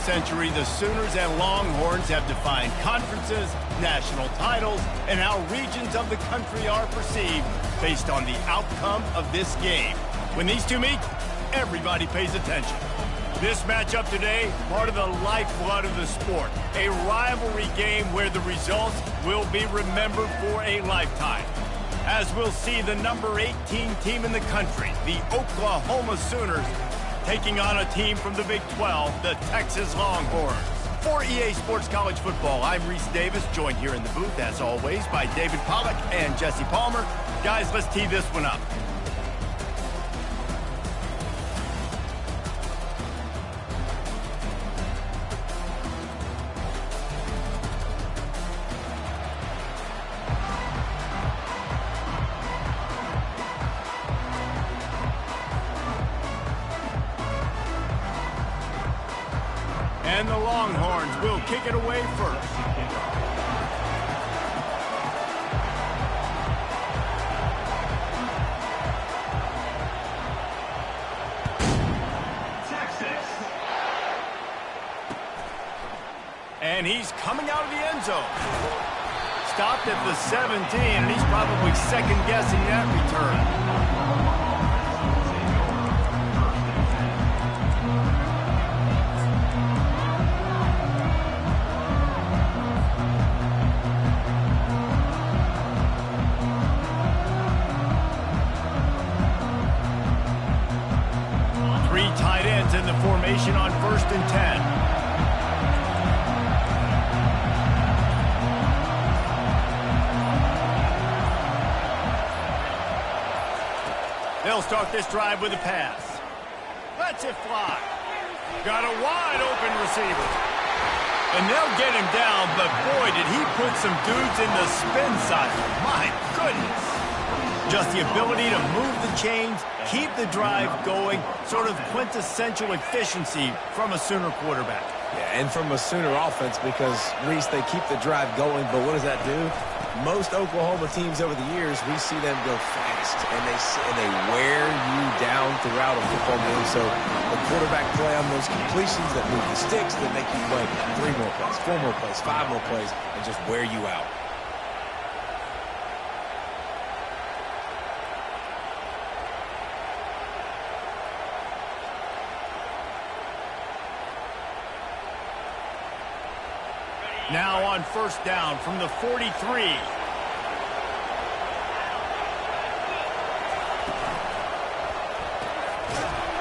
century, the Sooners and Longhorns have defined conferences, national titles, and how regions of the country are perceived based on the outcome of this game. When these two meet, everybody pays attention. This matchup today, part of the lifeblood of the sport. A rivalry game where the results will be remembered for a lifetime. As we'll see the number 18 team in the country, the Oklahoma Sooners, taking on a team from the Big 12, the Texas Longhorns. For EA Sports College Football, I'm Reese Davis, joined here in the booth, as always, by David Pollack and Jesse Palmer. Guys, let's tee this one up. And the Longhorns will kick it away first. Texas. And he's coming out of the end zone. Stopped at the 17, and he's probably second-guessing that return. Tight ends in the formation on 1st and 10. They'll start this drive with a pass. Lets it fly. Got a wide open receiver. And they'll get him down, but boy, did he put some dudes in the spin cycle. My goodness. Just the ability to move the chains, keep the drive going, sort of quintessential efficiency from a Sooner quarterback. Yeah, and from a Sooner offense because, Reese, they keep the drive going, but what does that do? Most Oklahoma teams over the years, we see them go fast, and they wear you down throughout a football game. So the quarterback play on those completions that move the sticks, that make you play 3 more plays, 4 more plays, 5 more plays, and just wear you out. Now on 1st down from the 43.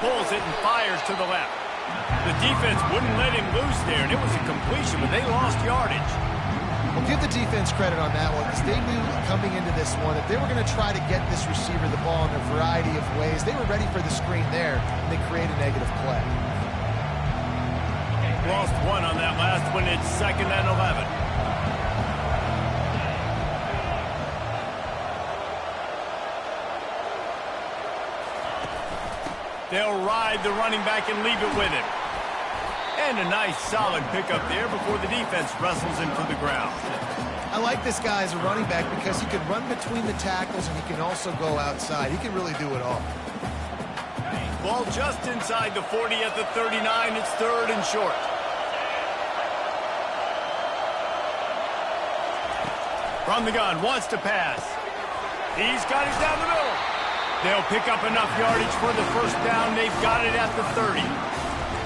Pulls it and fires to the left. The defense wouldn't let him loose there, and it was a completion, but they lost yardage. Well, give the defense credit on that one, because they knew coming into this one, if they were going to try to get this receiver the ball in a variety of ways, they were ready for the screen there, and they create a negative play. Lost one on that last one. It's 2nd and 11. They'll ride the running back and leave it with him. And a nice solid pickup there before the defense wrestles him to the ground. I like this guy as a running back because he can run between the tackles and he can also go outside. He can really do it all. Ball just inside the 40 at the 39. It's 3rd and short. From the gun, wants to pass. He's got it down the middle. They'll pick up enough yardage for the 1st down. They've got it at the 30.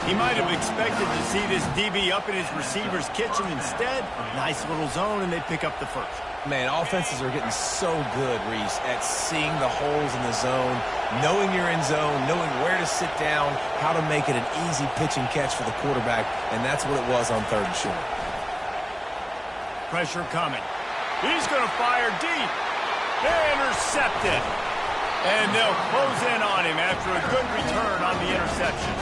He might have expected to see this DB up in his receiver's kitchen. Instead, nice little zone, and they pick up the 1st. Man, offenses are getting so good, Reese, at seeing the holes in the zone, knowing you're in zone, knowing where to sit down, how to make it an easy pitch and catch for the quarterback, and that's what it was on 3rd and short. Pressure coming. He's going to fire deep. Intercepted. And they'll close in on him after a good return on the interception.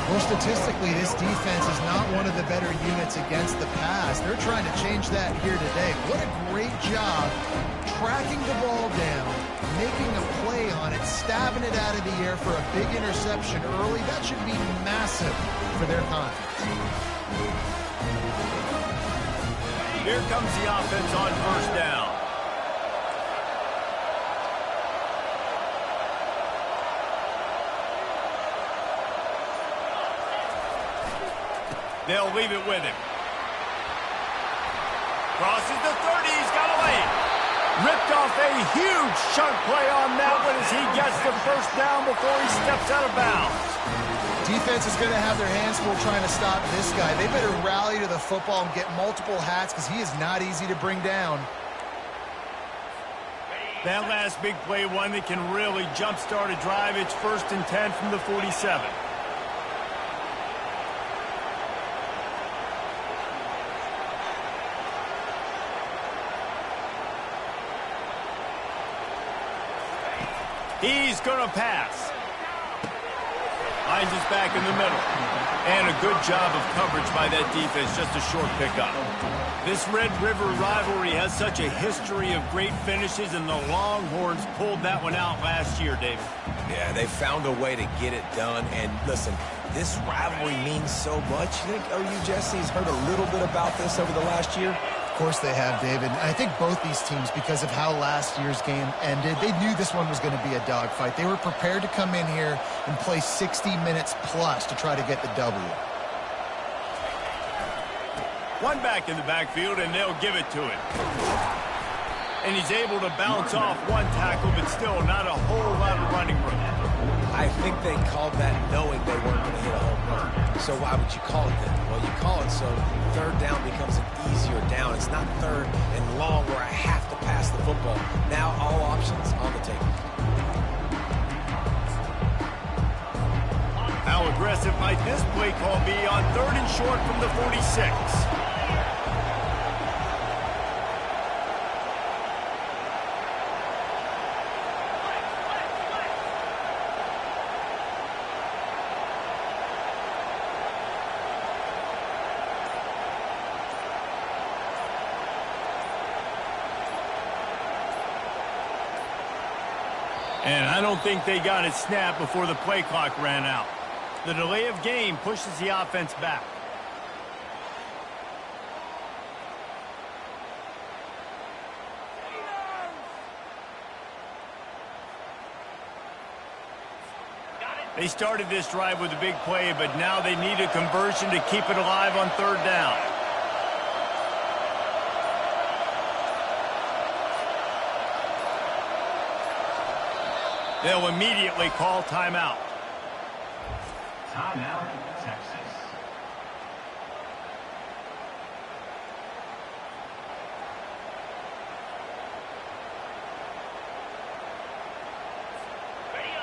Well, statistically, this defense is not one of the better units against the pass. They're trying to change that here today. What a great job tracking the ball down, making a play on it, stabbing it out of the air for a big interception early. That should be massive for their confidence. Here comes the offense on 1st down. They'll leave it with him. Crosses the 30. He's got a lane. Ripped off a huge chunk play on that one as he gets the first down before he steps out of bounds. Defense is going to have their hands full trying to stop this guy. They better rally to the football and get multiple hats because he is not easy to bring down. That last big play, one that can really jumpstart a drive. It's 1st and 10 from the 47. He's going to pass. Hines is back in the middle. And a good job of coverage by that defense, just a short pickup. This Red River rivalry has such a history of great finishes, and the Longhorns pulled that one out last year, David. Yeah, they found a way to get it done. And listen, this rivalry means so much. You think OU Jesse's heard a little bit about this over the last year? Of course they have, David. I think both these teams, because of how last year's game ended, they knew this one was going to be a dogfight. They were prepared to come in here and play 60 minutes plus to try to get the W. One back in the backfield, and they'll give it to him. And he's able to bounce off one tackle, but still not a whole lot of running room. I think they called that knowing they weren't going to hit a home run. So why would you call it that? Well, you call it so third down becomes an easier down. It's not third and long where I have to pass the football. Now all options on the table. How aggressive might this play call be on 3rd and short from the 46? And I don't think they got it snapped before the play clock ran out. The delay of game pushes the offense back. They started this drive with a big play, but now they need a conversion to keep it alive on 3rd down. They'll immediately call timeout. Timeout, Texas.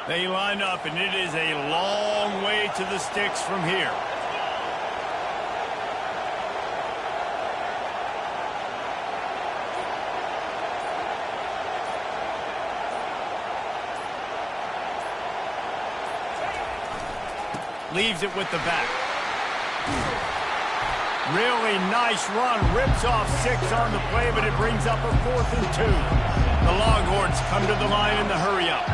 They line up, and it is a long way to the sticks from here. Leaves it with the back. Really nice run. Rips off 6 on the play, but it brings up a 4th and 2. The Longhorns come to the line in the hurry-up.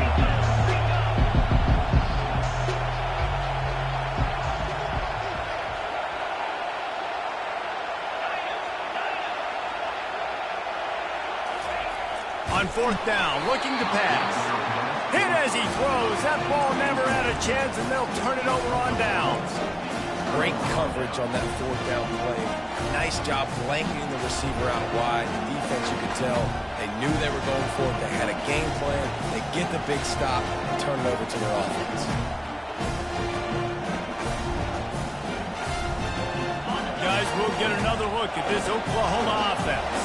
On 4th down, looking to pass. Hit as he throws. That ball never had a chance, and they'll turn it over on downs. Great coverage on that 4th down play. Nice job blanketing the receiver out wide. The defense, you could tell, they knew they were going for it. They had a game plan. They get the big stop and turn it over to their offense. Guys, we'll get another look at this Oklahoma offense.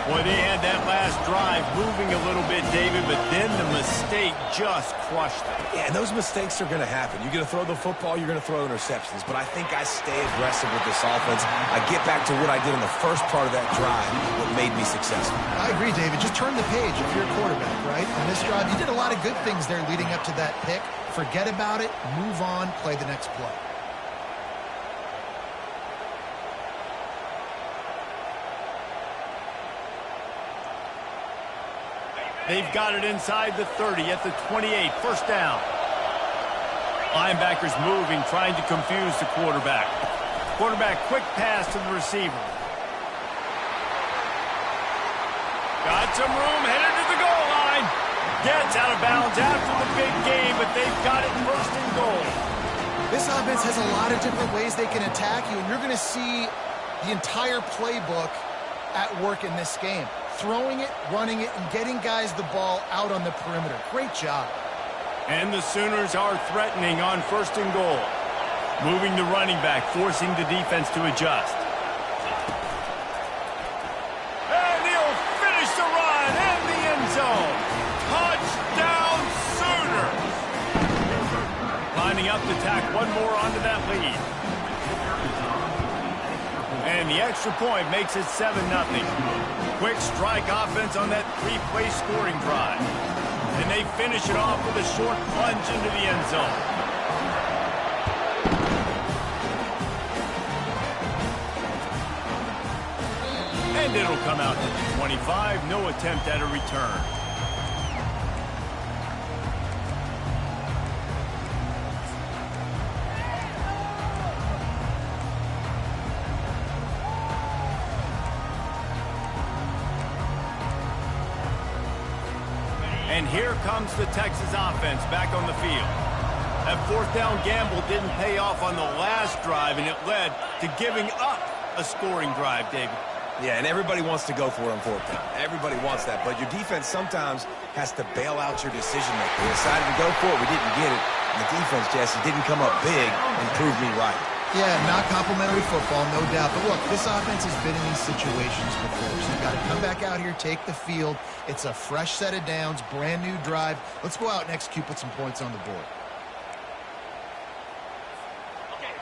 Boy, they had that last drive moving a little bit, David, but then the mistake just crushed them. Yeah, and those mistakes are going to happen. You're going to throw the football, you're going to throw interceptions. But I think I stay aggressive with this offense. I get back to what I did in the first part of that drive, what made me successful. I agree, David. Just turn the page if you're a quarterback, right? On this drive, you did a lot of good things there leading up to that pick. Forget about it, move on, play the next play. They've got it inside the 30 at the 28. 1st down. Linebackers moving, trying to confuse the quarterback. Quarterback, quick pass to the receiver. Got some room, headed to the goal line. Gets out of bounds after the big game, but they've got it 1st and goal. This offense has a lot of different ways they can attack you, and you're going to see the entire playbook at work in this game. Throwing it, running it, and getting guys the ball out on the perimeter. Great job. And the Sooners are threatening on 1st and goal. Moving the running back, forcing the defense to adjust. And he'll finish the run in the end zone. Touchdown, Sooners! Lining up to tack one more onto that lead. And the extra point makes it 7-0. Quick strike offense on that 3-play scoring drive. And they finish it off with a short plunge into the end zone. And it'll come out to the 25. No attempt at a return. And here comes the Texas offense back on the field. That 4th down gamble didn't pay off on the last drive, and it led to giving up a scoring drive, David. Yeah, and everybody wants to go for it on 4th down. Everybody wants that, but your defense sometimes has to bail out your decision-making. We decided to go for it. We didn't get it. And the defense, Jesse, didn't come up big and prove me right. Yeah, not complimentary football, no doubt. But look, this offense has been in these situations before. So you've got to come back out here, take the field. It's a fresh set of downs, brand new drive. Let's go out and execute, put some points on the board.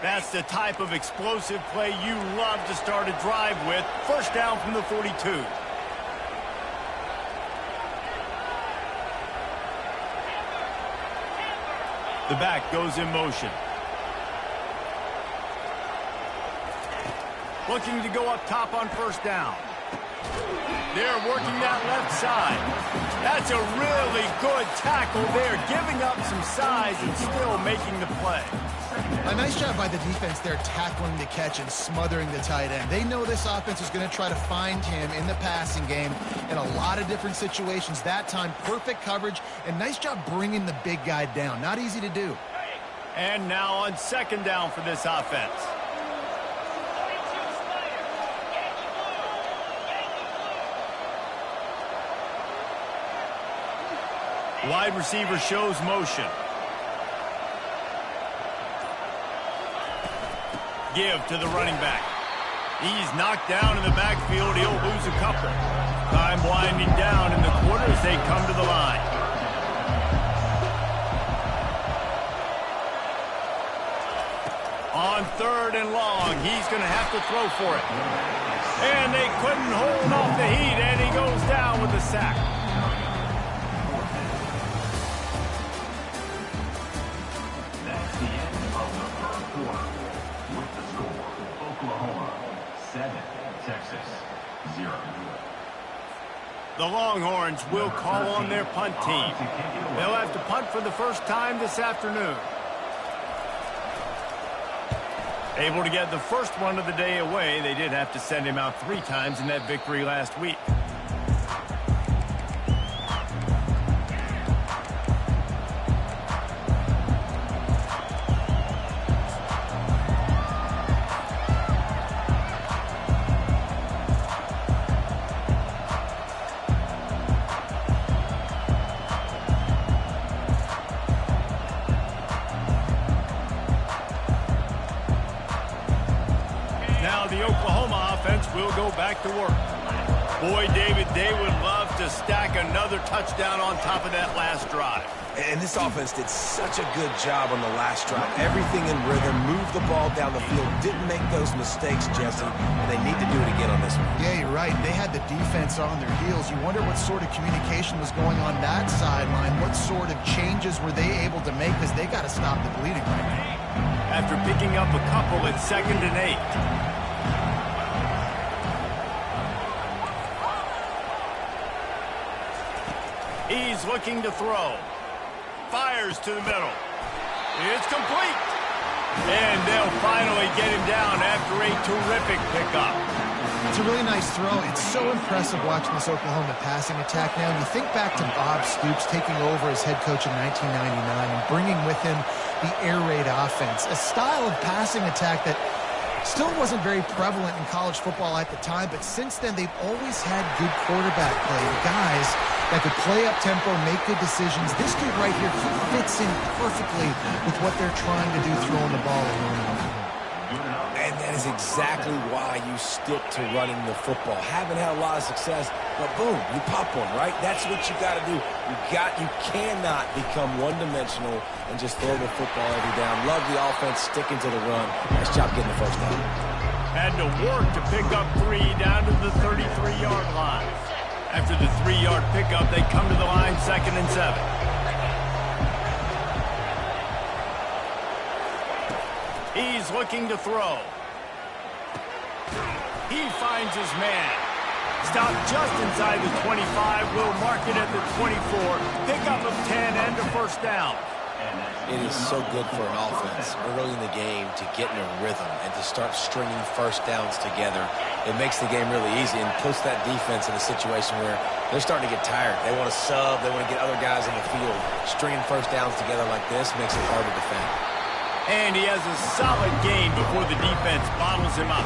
That's the type of explosive play you love to start a drive with. 1st down from the 42. The back goes in motion. Looking to go up top on 1st down. They're working that left side. That's a really good tackle there, giving up some size and still making the play. A nice job by the defense there, tackling the catch and smothering the tight end. They know this offense is going to try to find him in the passing game in a lot of different situations. That time, perfect coverage, and nice job bringing the big guy down. Not easy to do. And now on 2nd down for this offense. Wide receiver shows motion. Give to the running back. He's knocked down in the backfield. He'll lose a couple. Time winding down in the quarter as they come to the line. On 3rd and long, he's going to have to throw for it. And they couldn't hold off the heat, and he goes down with a sack. The Longhorns will call on their punt team. They'll have to punt for the first time this afternoon. Able to get the first one of the day away. They did have to send him out 3 times in that victory last week. Will go back to work. Boy, David, they would love to stack another touchdown on top of that last drive. And this offense did such a good job on the last drive. Everything in rhythm, moved the ball down the field, didn't make those mistakes, Jesse, and they need to do it again on this one. Yeah, you're right. They had the defense on their heels. You wonder what sort of communication was going on that sideline. What sort of changes were they able to make, because they got to stop the bleeding right now. After picking up a couple at 2nd and 8. He's looking to throw. Fires to the middle. It's complete. And they'll finally get him down after a terrific pickup. It's a really nice throw. It's so impressive watching this Oklahoma passing attack now. You think back to Bob Stoops taking over as head coach in 1999 and bringing with him the air raid offense, a style of passing attack that still wasn't very prevalent in college football at the time, but since then they've always had good quarterback play. The guys that could play up tempo, make good decisions. This dude right here, he fits in perfectly with what they're trying to do, throwing the ball and running over here. And that is exactly why you stick to running the football. Haven't had a lot of success, but boom, you pop one, right? That's what you got to do. You cannot become one-dimensional and just throw the football every down. Love the offense, sticking to the run. Nice job getting the first down. Had to work to pick up 3 down to the 33-yard line. After the 3-yard pickup, they come to the line, 2nd and 7. He's looking to throw. He finds his man. Stopped just inside the 25. Will mark it at the 24. Pickup of 10 and a first down. It is so good for an offense early in the game to get in a rhythm and to start stringing first downs together. It makes the game really easy and puts that defense in a situation where they're starting to get tired. They want to sub. They want to get other guys in the field. Stringing first downs together like this makes it hard to defend. And he has a solid gain before the defense bottles him up.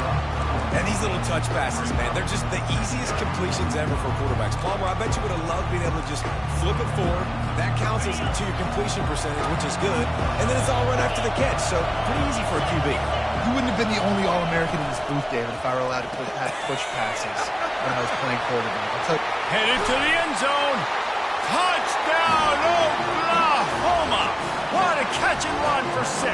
And these little touch passes, man, they're just the easiest completions ever for quarterbacks. Palmer, I bet you would have loved being able to just flip it forward. That counts as to your completion percentage, which is good. And then it's all run after the catch, so pretty easy for a QB. You wouldn't have been the only All-American in this booth, David, if I were allowed to push passes when I was playing quarterback. I'll tell you. Headed to the end zone. Touchdown, Oklahoma. What a catch and run for 6.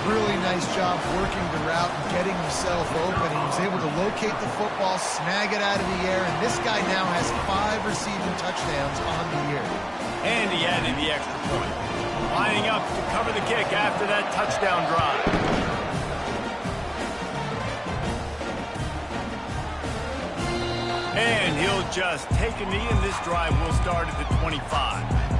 Really nice job working the route and getting himself open. He was able to locate the football, snag it out of the air, and this guy now has 5 receiving touchdowns on the year. And he added the extra point. Lining up to cover the kick after that touchdown drive. And he'll just take a knee, and this drive will start at the 25.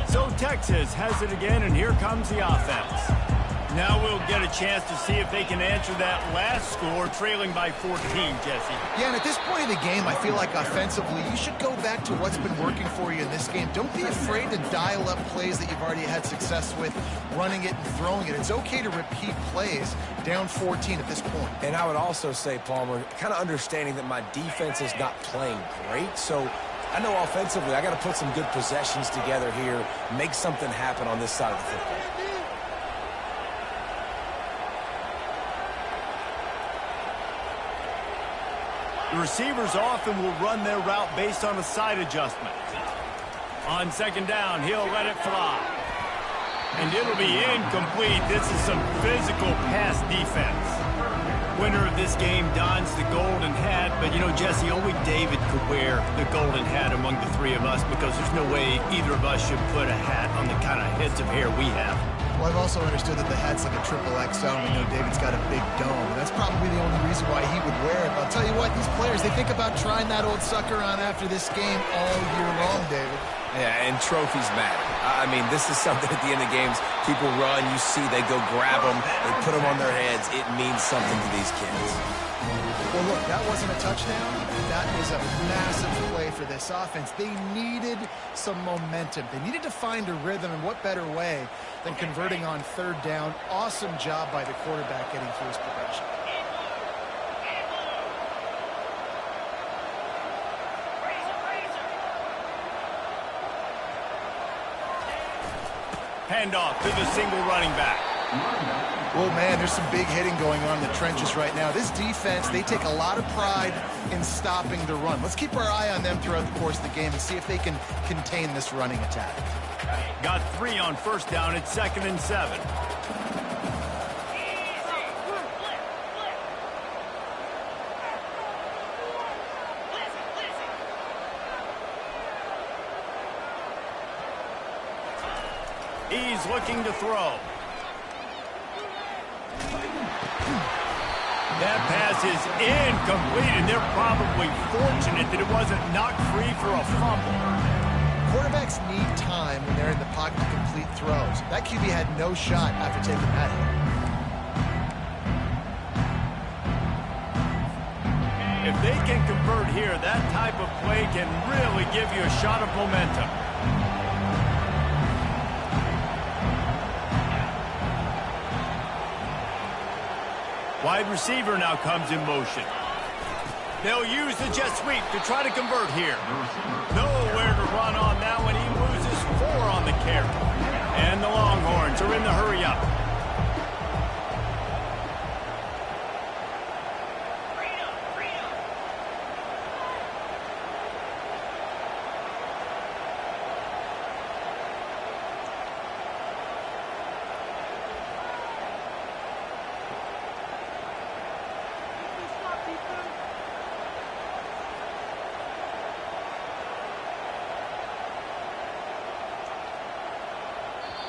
So Texas has it again, and here comes the offense. Now we'll get a chance to see if they can answer that last score, trailing by 14, Jesse. Yeah, and at this point in the game, I feel like offensively, you should go back to what's been working for you in this game. Don't be afraid to dial up plays that you've already had success with, running it and throwing it. It's okay to repeat plays down 14 at this point. And I would also say, Palmer, kind of understanding that my defense is not playing great, so I know offensively I got to put some good possessions together here, make something happen on this side of the football. The receivers often will run their route based on a side adjustment. On 2nd down, he'll let it fly. And it'll be incomplete. This is some physical pass defense. Winner of this game dons the golden hat, but you know, Jesse, only David could wear the golden hat among the 3 of us because there's no way either of us should put a hat on the kind of heads of hair we have. Well, I've also understood that the hat's like a triple XL, and we know David's got a big dome. That's probably the only reason why he would wear it. But I'll tell you what, these players, they think about trying that old sucker on after this game all year long, David. Yeah, and trophies matter. I mean, this is something at the end of games. People run, you see, they go grab them, they put them on their heads. It means something to these kids. Well, look, that wasn't a touchdown. That was a massive play for this offense. They needed some momentum. They needed to find a rhythm, and what better way than converting on 3rd down. Awesome job by the quarterback getting through his progression. Handoff to the single running back. Well, man, there's some big hitting going on in the trenches right now. This defense, they take a lot of pride in stopping the run. Let's keep our eye on them throughout the course of the game and see if they can contain this running attack. Got 3 on 1st down. It's 2nd and 7. He's looking to throw. That pass is incomplete, and they're probably fortunate that it wasn't knocked free for a fumble. Quarterbacks need time when they're in the pocket to complete throws. That QB had no shot after taking that hit. If they can convert here, that type of play can really give you a shot of momentum. Wide receiver now comes in motion. They'll use the jet sweep to try to convert here. Nowhere to run on that one. He loses 4 on the carry. And the Longhorns are in the hurry up.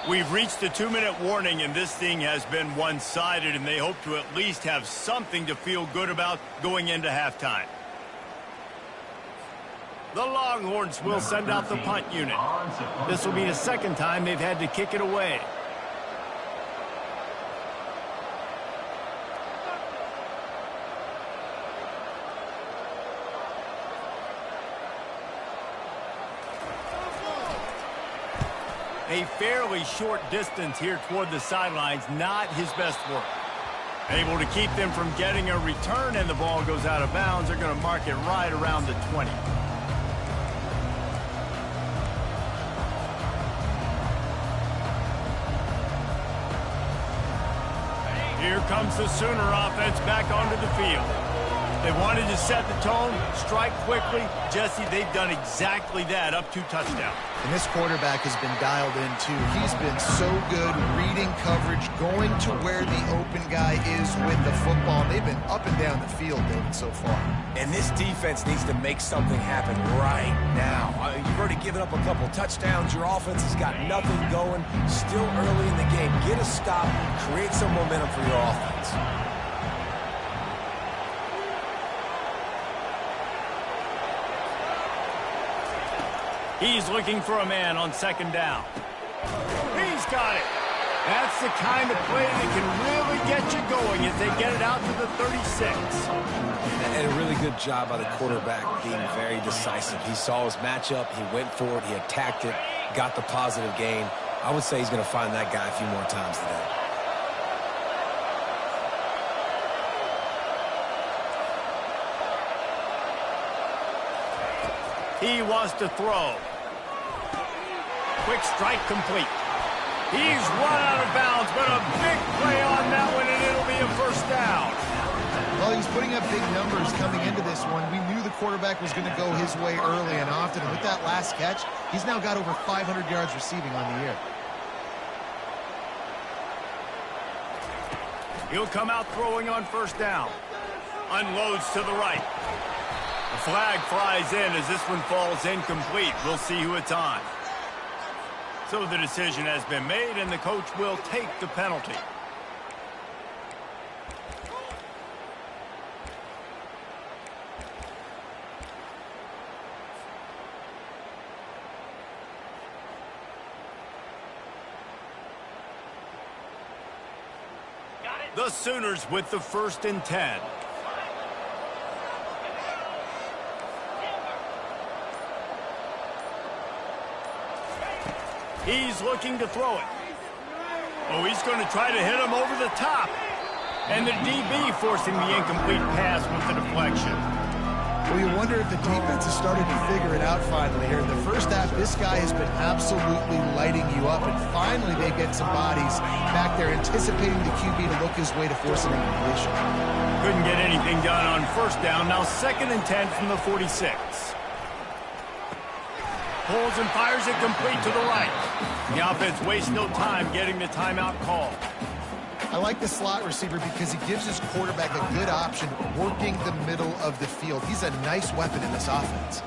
We've reached the 2-minute warning, and this thing has been one-sided, and they hope to at least have something to feel good about going into halftime. The Longhorns will send out the punt unit. This will be the second time they've had to kick it away. A fairly short distance here toward the sidelines, not his best work. Able to keep them from getting a return, and the ball goes out of bounds. They're going to mark it right around the 20. Here comes the Sooner offense back onto the field. They wanted to set the tone, strike quickly. Jesse, they've done exactly that, up 2 touchdowns. And this quarterback has been dialed in, too. He's been so good reading coverage, going to where the open guy is with the football. They've been up and down the field, David, so far. And this defense needs to make something happen right now. You've already given up a couple touchdowns. Your offense has got nothing going. Still early in the game. Get a stop. Create some momentum for your offense. He's looking for a man on second down. He's got it. That's the kind of play that can really get you going as they get it out to the 36. And a really good job by the quarterback being very decisive. He saw his matchup. He went for it. He attacked it. Got the positive gain. I would say he's going to find that guy a few more times today. He wants to throw. Quick strike complete. He's run out of bounds, but a big play on that one, and it'll be a first down. Well, he's putting up big numbers coming into this one. We knew the quarterback was going to go his way early and often. And with that last catch, he's now got over 500 yards receiving on the year. He'll come out throwing on first down. Unloads to the right. The flag flies in as this one falls incomplete. We'll see who it's on. So the decision has been made, and the coach will take the penalty. The Sooners with the 1st and 10. He's looking to throw it. Oh, he's going to try to hit him over the top. And the DB forcing the incomplete pass with the deflection. Well, you wonder if the defense has started to figure it out finally here. In the first half, this guy has been absolutely lighting you up, and finally they get some bodies back there anticipating the QB to look his way to force an incompletion. Couldn't get anything done on first down. Now 2nd and 10 from the 46. Pulls and fires it complete to the right. The offense wastes no time getting the timeout call. I like the slot receiver because he gives his quarterback a good option working the middle of the field. He's a nice weapon in this offense.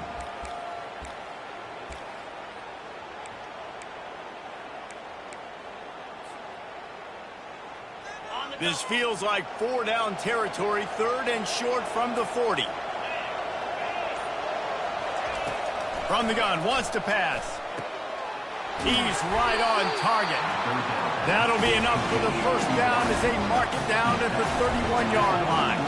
This feels like 4-down territory, 3rd and short from the 40. From the gun, wants to pass. He's right on target. That'll be enough for the first down as they mark it down at the 31-yard line.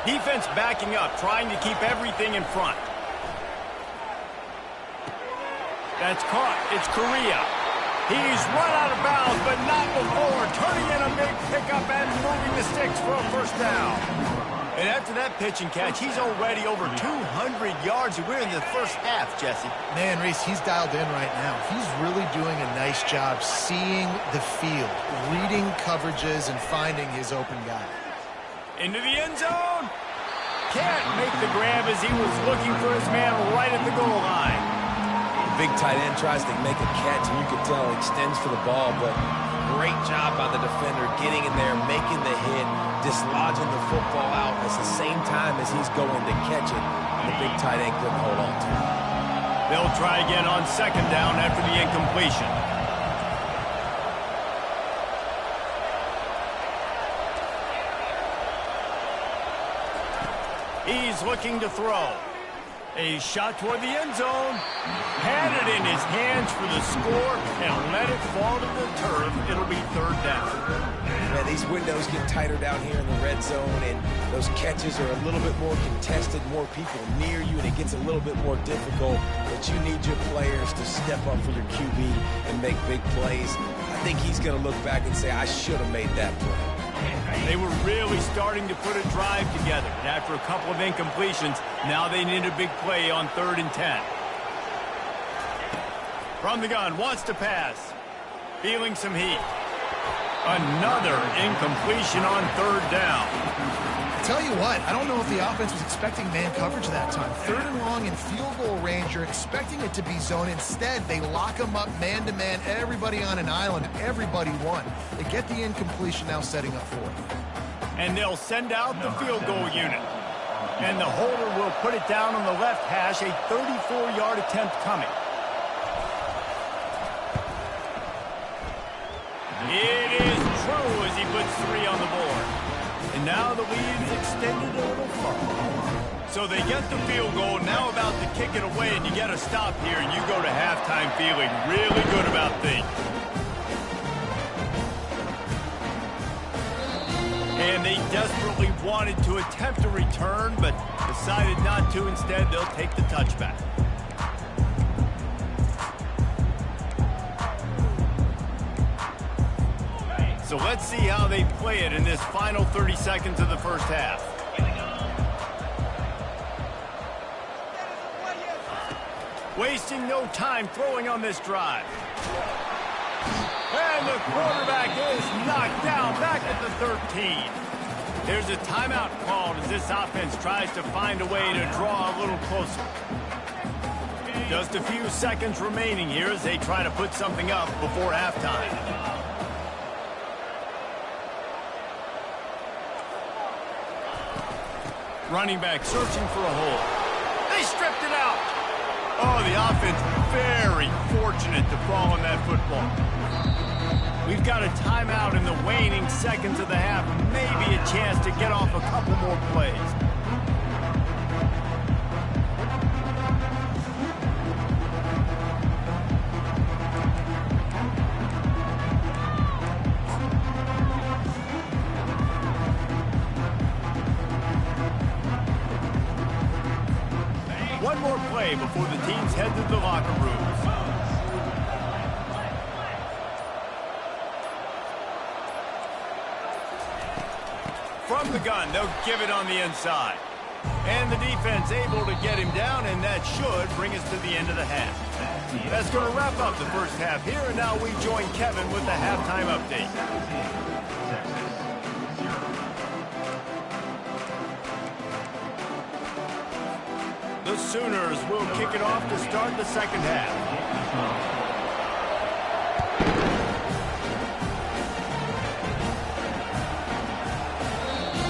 Defense backing up, trying to keep everything in front. That's caught. It's Korea. He's run out of bounds, but not before turning in a big pickup and moving the sticks for a first down. And after that pitch and catch, he's already over 200 yards. We're in the first half, Jesse. Man, Reese, he's dialed in right now. He's really doing a nice job seeing the field, reading coverages, and finding his open guy. Into the end zone. Can't make the grab as he was looking for his man right at the goal line. Big tight end tries to make a catch, and you can tell he extends for the ball, but great job by the defender getting in there, making the hit, dislodging the football out at the same time as he's going to catch it, and the big tight end couldn't hold on to it. They'll try again on second down after the incompletion. He's looking to throw. A shot toward the end zone. Had it in his hands for the score and let it fall to the turf. It'll be third down. Man, these windows get tighter down here in the red zone, and those catches are a little bit more contested, more people near you, and it gets a little bit more difficult. But you need your players to step up for your QB and make big plays. I think he's going to look back and say, I should have made that play. They were really starting to put a drive together. And after a couple of incompletions, now they need a big play on 3rd and 10. From the gun, wants to pass. Feeling some heat. Another incompletion on 3rd down. Tell you what, I don't know if the offense was expecting man coverage that time. 3rd and long in field goal range, you're expecting it to be zone. Instead, they lock them up man-to-man, everybody on an island, and everybody won. They get the incompletion now setting up 4th. And they'll send out the field goal unit. And the holder will put it down on the left hash, a 34-yard attempt coming. It is true as he puts 3 on the board. And now the lead is extended a little further. So they get the field goal, now about to kick it away, and you get a stop here, and you go to halftime feeling really good about things. And they desperately wanted to attempt a return, but decided not to. Instead, they'll take the touchback. So let's see how they play it in this final 30 seconds of the first half. Wasting no time throwing on this drive. And the quarterback is knocked down back at the 13. There's a timeout called as this offense tries to find a way to draw a little closer. Just a few seconds remaining here as they try to put something up before halftime. Running back searching for a hole. They stripped it out. Oh, the offense very fortunate to fall on that football. We've got a timeout in the waning seconds of the half. Maybe a chance to get off a couple more plays. One more play before the teams head to the locker rooms. From the gun, they'll give it on the inside. And the defense able to get him down, and that should bring us to the end of the half. That's going to wrap up the first half here, and now we join Kevin with the halftime update. The Sooners will kick it off to start the second half.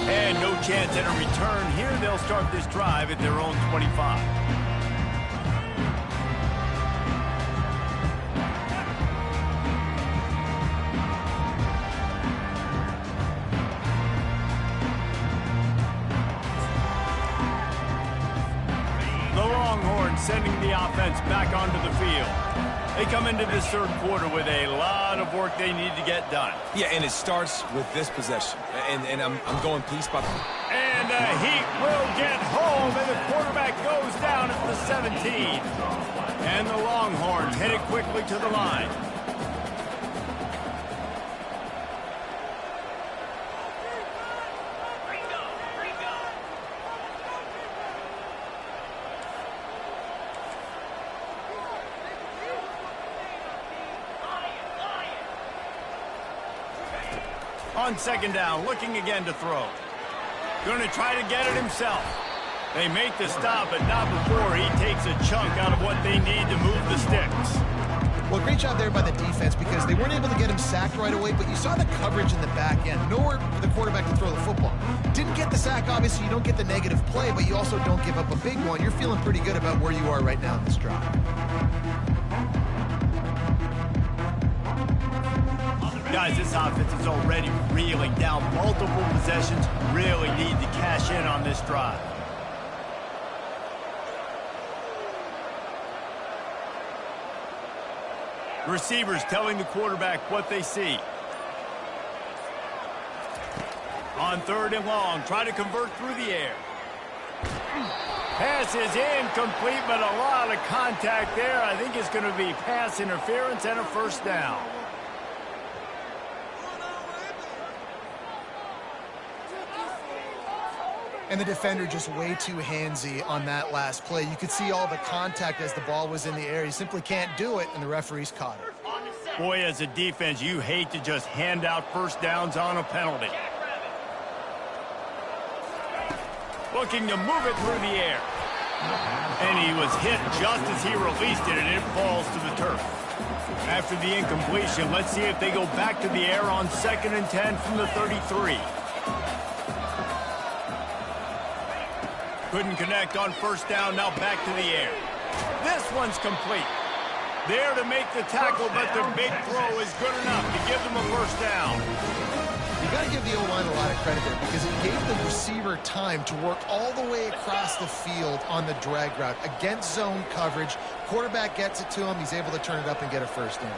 And no chance at a return here. They'll start this drive at their own 25. The Longhorns sending the offense back onto the field. They come into this third quarter with a lot of work they need to get done. Yeah, and it starts with this possession. And I'm going piece by piece. And the heat will get home, and the quarterback goes down at the 17. And the Longhorns headed quickly to the line. On second down, looking again to throw. Going to try to get it himself. They make the stop, but not before he takes a chunk out of what they need to move the sticks. Well, great job there by the defense because they weren't able to get him sacked right away, but you saw the coverage in the back end. Nowhere for the quarterback to throw the football. Didn't get the sack, obviously. You don't get the negative play, but you also don't give up a big one. You're feeling pretty good about where you are right now in this drive. Guys, this offense is already reeling down multiple possessions. Really need to cash in on this drive. Receivers telling the quarterback what they see. On third and long, try to convert through the air. Pass is incomplete, but a lot of contact there. I think it's going to be pass interference and a first down. And the defender just way too handsy on that last play. You could see all the contact as the ball was in the air. You simply can't do it, and the referees caught it. Boy, as a defense, you hate to just hand out first downs on a penalty. Looking to move it through the air. And he was hit just as he released it, and it falls to the turf. After the incompletion, let's see if they go back to the air on 2nd and 10 from the 33. Couldn't connect on first down, now back to the air. This one's complete. There to make the tackle, but the big throw is good enough to give them a first down. You got to give the O-line a lot of credit there because it gave the receiver time to work all the way across the field on the drag route against zone coverage. Quarterback gets it to him. He's able to turn it up and get a first down.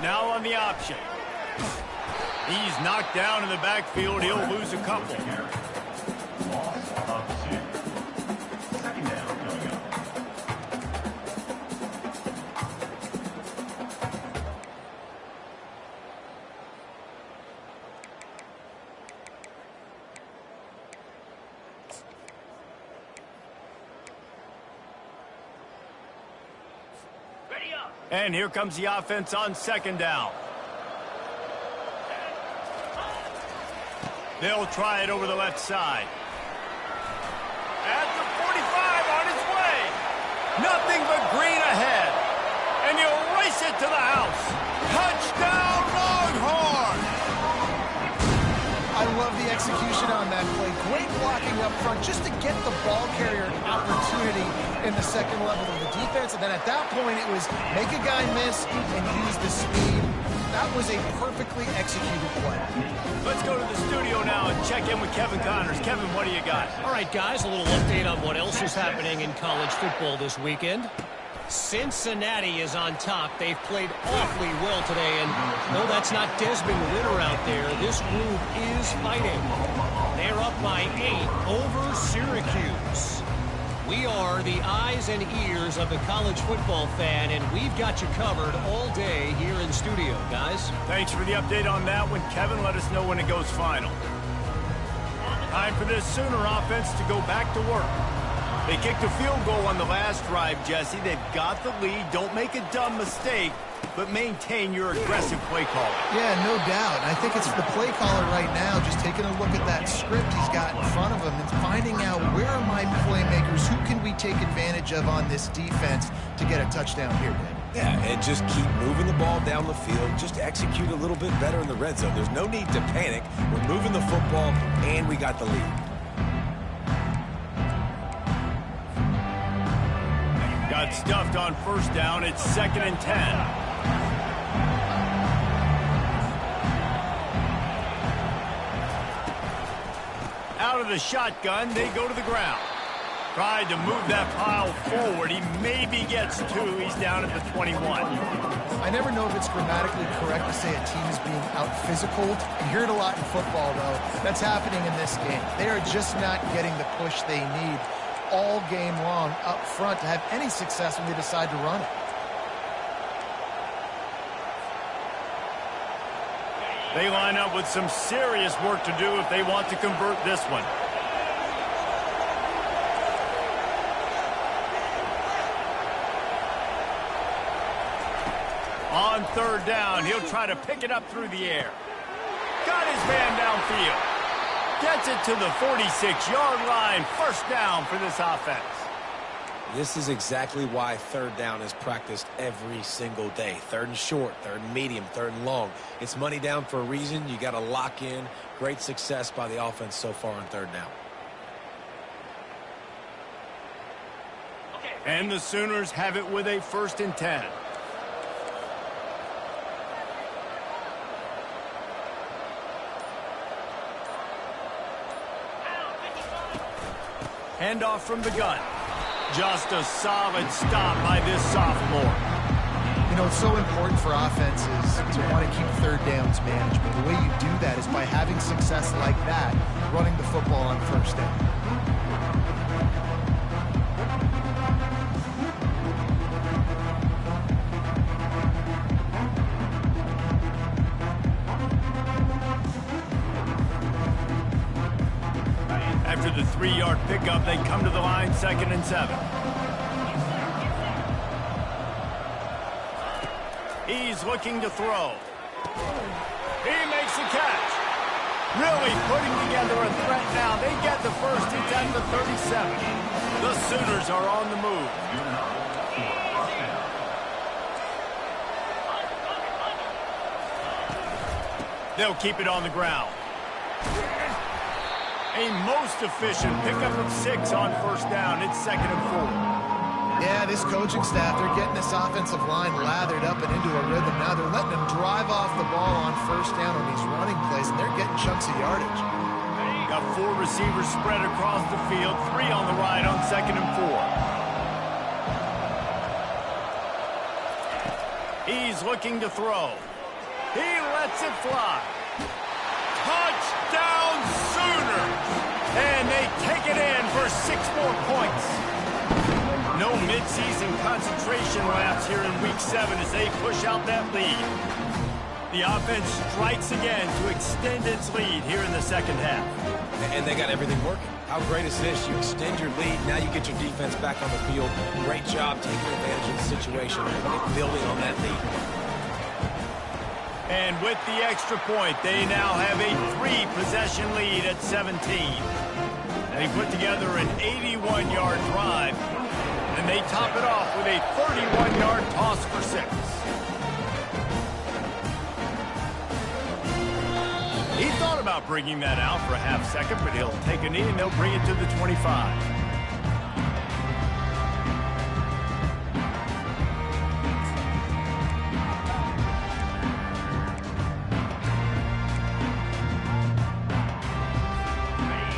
Now on the option. He's knocked down in the backfield. He'll lose a couple. And here comes the offense on second down. They'll try it over the left side. At the 45 on his way. Nothing but green ahead. And he'll race it to the house. Touchdown, Longhorn! I love the execution on that play. Great blocking up front just to get the ball carrier an opportunity in the second level of the defense. And then at that point, it was make a guy miss and use the speed. That was a perfectly executed play. Let's go to the studio now and check in with Kevin Connors. Kevin, what do you got? All right, guys, a little update on what else is happening in college football this weekend. Cincinnati is on top. They've played awfully well today, and no, that's not Desmond Ritter out there. This group is fighting. They're up by 8 over Syracuse. We are the eyes and ears of the college football fan, and we've got you covered all day here in studio, guys. Thanks for the update on that one, Kevin. Let us know when it goes final. Time for this Sooner offense to go back to work. They kicked a field goal on the last drive, Jesse. They've got the lead. Don't make a dumb mistake, but maintain your aggressive play calling. Yeah, no doubt. I think it's the play caller right now just taking a look at that script he's got in front of him and finding out where are my playmakers, who can we take advantage of on this defense to get a touchdown here, Dave. Yeah, and just keep moving the ball down the field. Just execute a little bit better in the red zone. There's no need to panic. We're moving the football, and we got the lead. Got stuffed on first down. It's 2nd and 10. Out of the shotgun, they go to the ground. Tried to move that pile forward. He maybe gets 2. He's down at the 21. I never know if it's grammatically correct to say a team is being out-physical. You hear it a lot in football, though. That's happening in this game. They are just not getting the push they need all game long up front to have any success when they decide to run it. They line up with some serious work to do if they want to convert this one. On 3rd down, he'll try to pick it up through the air. Got his man downfield. Gets it to the 46-yard line. 1st down for this offense. This is exactly why 3rd down is practiced every single day. 3rd and short, 3rd and medium, 3rd and long. It's money down for a reason. You got to lock in. Great success by the offense so far on 3rd down. And the Sooners have it with a 1st and 10. Handoff from the gun. Just a solid stop by this sophomore. You know, it's so important for offenses to want to keep 3rd downs management. The way you do that is by having success like that, running the football on 1st down. After the 3-yard pickup, they come to the line 2nd and 7. He's looking to throw. He makes the catch. Really putting together a threat now. They get the 1st and 10 to 37. The Sooners are on the move. They'll keep it on the ground. A most efficient pickup of 6 on 1st down. It's 2nd and 4. Yeah, this coaching staff, they're getting this offensive line lathered up and into a rhythm now. They're letting them drive off the ball on 1st down on these running plays, and they're getting chunks of yardage. Got 4 receivers spread across the field, 3 on the right on 2nd and 4. He's looking to throw. He lets it fly. Touchdown Sooners! And they take it in for 6 more points. No midseason concentration laps here in Week 7 as they push out that lead. The offense strikes again to extend its lead here in the 2nd half. And they got everything working. How great is this? You extend your lead, now you get your defense back on the field. Great job taking advantage of the situation and building on that lead. And with the extra point, they now have a 3-possession lead at 17. They put together an 81-yard drive, and they top it off with a 31-yard toss for 6. He thought about bringing that out for a half second, but he'll take a knee and they'll bring it to the 25.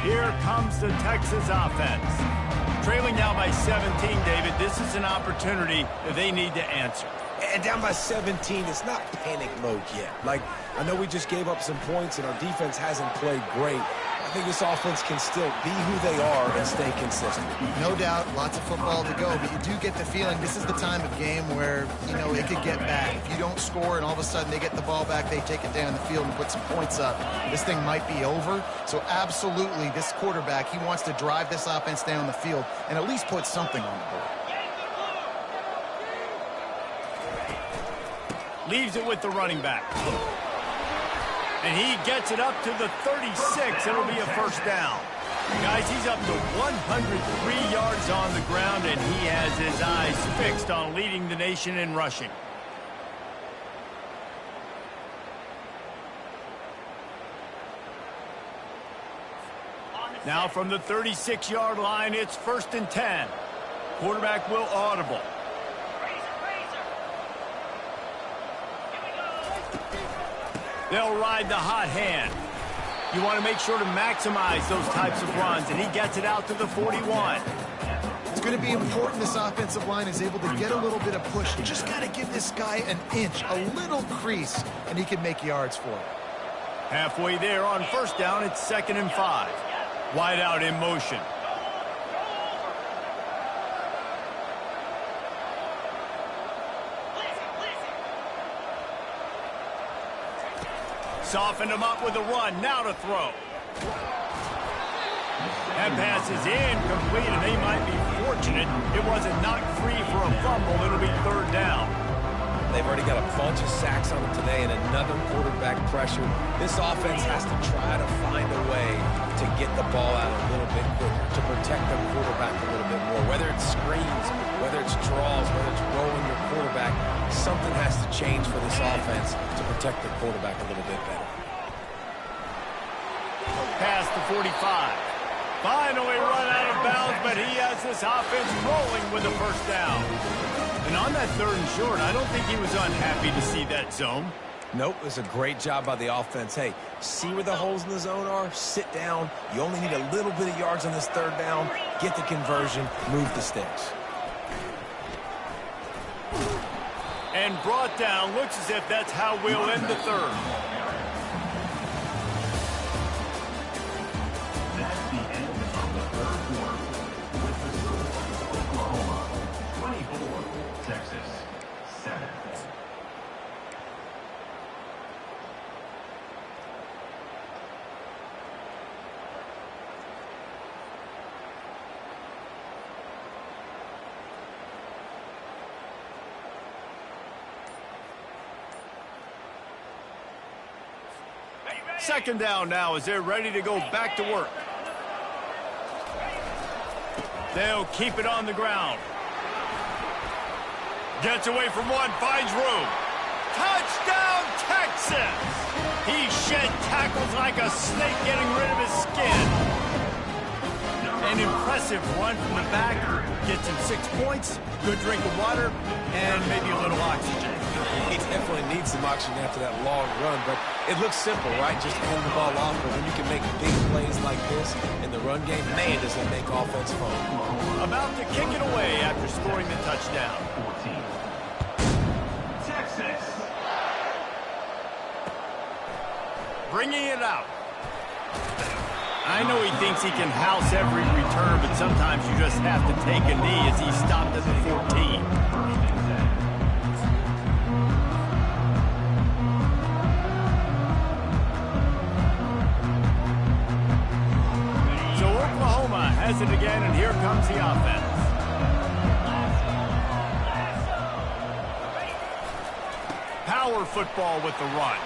Here comes the Texas offense. Trailing now by 17, David. This is an opportunity that they need to answer. And down by 17, it's not panic mode yet. Like, I know we just gave up some points and our defense hasn't played great. I think this offense can still be who they are and stay consistent. No doubt, lots of football to go, but you do get the feeling this is the time of game where, you know, it could get bad. If you don't score and all of a sudden they get the ball back, they take it down the field and put some points up, this thing might be over. So absolutely, this quarterback, he wants to drive this offense down the field and at least put something on the board. Leaves it with the running back. And he gets it up to the 36. It'll be a 1st down. Guys, he's up to 103 yards on the ground, and he has his eyes fixed on leading the nation in rushing. Now from the 36-yard line, it's 1st and 10. Quarterback will audible. They'll ride the hot hand. You want to make sure to maximize those types of runs, and he gets it out to the 41. It's going to be important this offensive line is able to get a little bit of push. You just got to give this guy an inch, a little crease, and he can make yards for it. Halfway there on first down, it's 2nd and 5. Wide out in motion. Softened him up with a run. Now to throw. That pass is incomplete, and they might be fortunate it wasn't knocked free for a fumble. It'll be 3rd down. They've already got a bunch of sacks on them today and another quarterback pressure. This offense has to try to find a way to get the ball out a little bit quicker, to protect their quarterback a little bit more. Whether it's screens, whether it's draws, whether it's rolling your quarterback, something has to change for this offense to protect their quarterback a little bit better. Past the 45. Finally run out of bounds, but he has this offense rolling with a 1st down. And on that 3rd and short, I don't think he was unhappy to see that zone. Nope, it was a great job by the offense. Hey, see where the holes in the zone are? Sit down. You only need a little bit of yards on this 3rd down. Get the conversion. Move the sticks. And brought down. Looks as if that's how we'll end the 3rd. That's the end of the 3rd quarter with the score Oklahoma 24, Texas 7. Second down now as they're ready to go back to work. They'll keep it on the ground. Gets away from one, finds room. Touchdown, Texas! He shed tackles like a snake, getting rid of his skin. An impressive run from the back. Gets him 6 points, good drink of water, and maybe a little oxygen. He definitely needs some oxygen after that long run, but it looks simple, right? Just hand the ball off, but when you can make big plays like this in the run game, man, does it make offense fun. About to kick it away after scoring the touchdown. 14. Texas. Bringing it out. I know he thinks he can house every return, but sometimes you just have to take a knee as he stopped at the 14. So Oklahoma has it again, and here comes the offense. Power football with the run.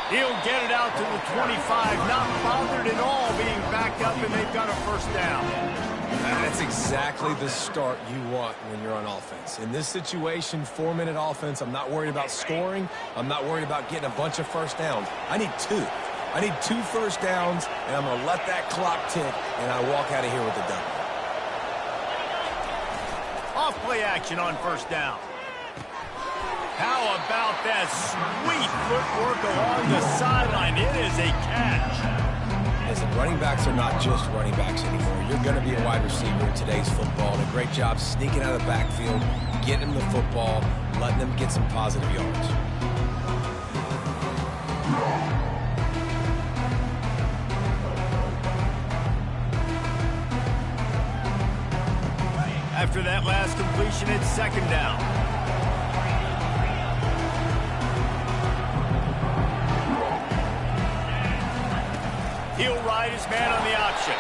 He'll get it out to the 25, not bothered at all being backed up, and they've got a 1st down. That's exactly the start you want when you're on offense. In this situation, 4-minute offense, I'm not worried about scoring. I'm not worried about getting a bunch of 1st downs. I need 2. I need 2 1st downs, and I'm going to let that clock tick, and I walk out of here with a W. Off-play action on 1st down. How about that sweet footwork along the sideline? It is a catch. Listen, running backs are not just running backs anymore. You're going to be a wide receiver in today's football. And a great job sneaking out of the backfield, getting them the football, letting them get some positive yards. After that last completion, it's 2nd down. He'll ride his man on the option.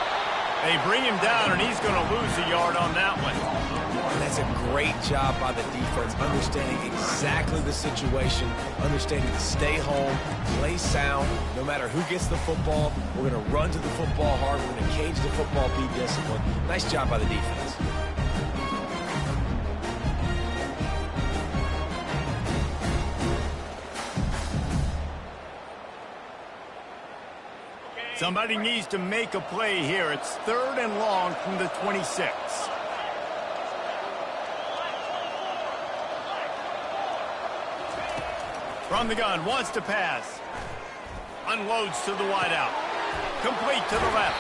They bring him down, and he's going to lose a yard on that one. And that's a great job by the defense, understanding exactly the situation, understanding to stay home, play sound. No matter who gets the football, we're going to run to the football hard. We're going to cage the football, be disciplined. Nice job by the defense. Somebody needs to make a play here. It's 3rd and long from the 26. From the gun, wants to pass. Unloads to the wideout. Complete to the left.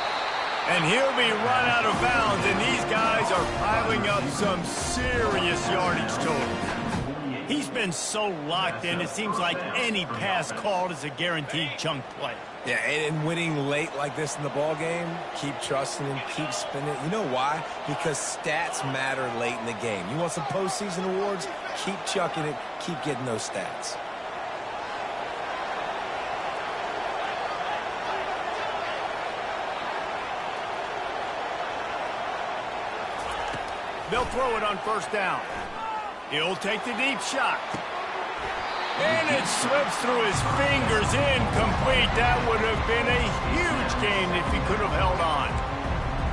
And he'll be run out of bounds, and these guys are piling up some serious yardage total. He's been so locked in, it seems like any pass called is a guaranteed chunk play. Yeah, and winning late like this in the ball game, keep trusting him, keep spinning. You know why? Because stats matter late in the game. You want some postseason awards? Keep chucking it, keep getting those stats. They'll throw it on first down. He'll take the deep shot. And it slips through his fingers, incomplete. That would have been a huge gain if he could have held on.